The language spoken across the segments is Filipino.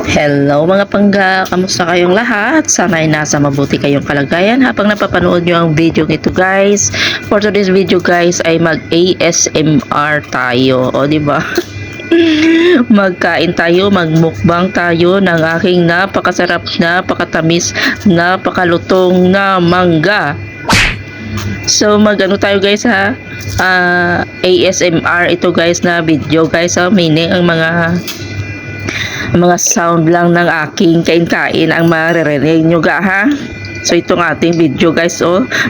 Hello mga pangga, kamusta kayong lahat? Sana ay nasa mabuti kayong kalagayan habang napapanood nyo ang video ito guys. For today's video guys ay mag ASMR tayo, o di ba? Magkain tayo, magmukbang tayo ng aking napakasarap, napakatamis, napakalutong na mangga. So magano tayo guys ha? ASMR ito guys na video guys, meaning ang mga sound lang ng aking kain-kain ang maririnig nyo ga ha. So itong ating video guys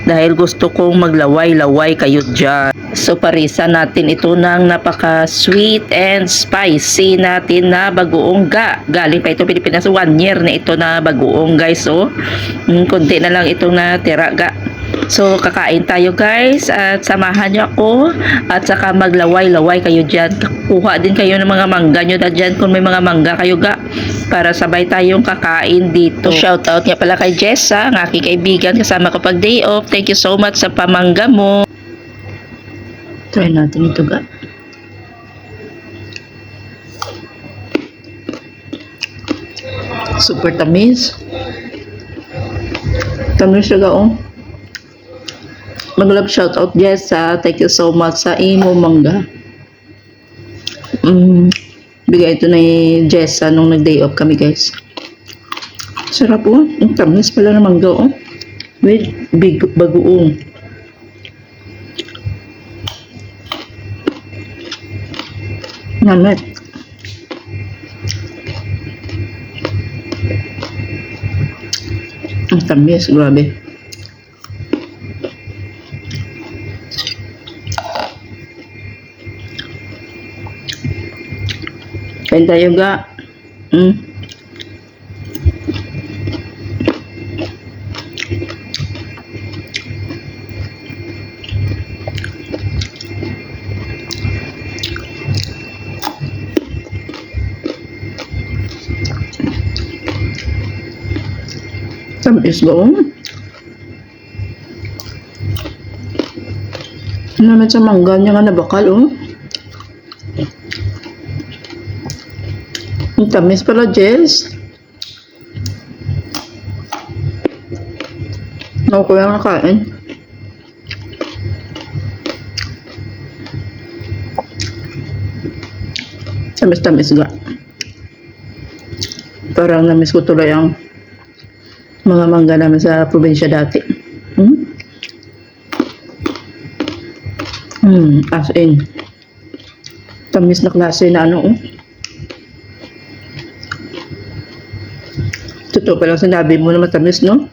dahil gusto kong maglaway-laway kayo dyan. So parisa natin ito ng napaka sweet and spicy natin na bagoong ga. Galing pa ito Pilipinas, 1 year na ito na bagoong guys konti na lang itong natira ga. So kakain tayo guys at samahan nyo ako at saka maglaway-laway kayo dyan. Kuha din kayo ng mga mangga nyo dyan kung may mga mangga kayo ga para sabay tayong kakain dito. Shoutout nga pala kay Jessa, ang aking kaibigan kasama ko pag day off. Thank you so much sa pamangga mo. Try natin ito ga. Super tamis. Tamis siya ga Mag-love shoutout Jessa, thank you so much sa imo mangga. Bigay ito ni Jessa nung nag-day off kami guys. Sarap ang tamis pala ng mangga with big bagoong. Namet. Ang tamis, grabe. Kain tayo ga. Tamis ba naman sa mangga niya nga nabakal Ang tamis pala, Jess. Ako ko yung nakain. Tamis-tamis ga. Parang namiss ko tuloy ang mga mangga namin sa probinsya dati. As in. Tamis na klase na Totoo pa lang sinabi mo na matamis, no?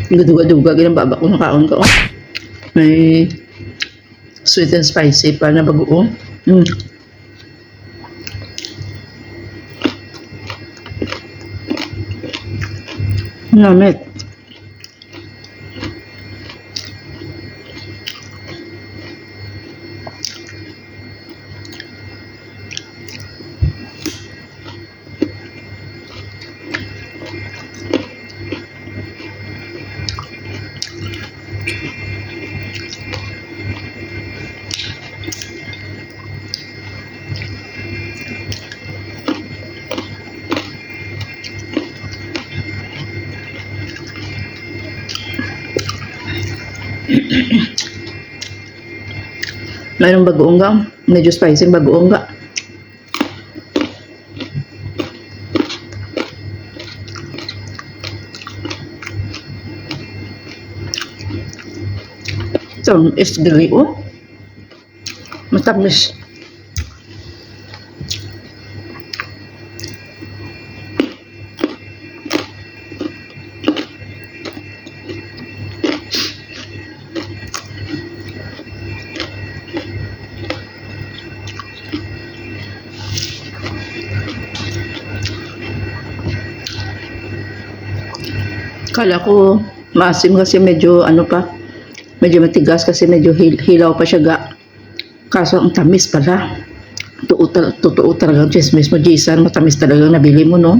Duga-duga, ginababa ko ng kaon ko. May sweet and spicy pa na bagoong. Namit. Mayroong bagoong ga. Medyo spicy yung bagoong ga. Ito is dili matamis. Kala ko maasim kasi medyo ano pa, Medyo matigas kasi medyo hilaw pa siya ga. Kaso ang tamis pala. Totoo talagang chismis mo, Jason. Matamis talagang nabili mo, no?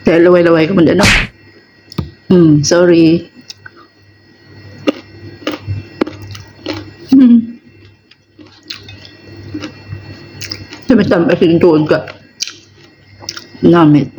Kaya laway-laway ko muna, no? Sorry. Damit-damit, tuod ka. Namit.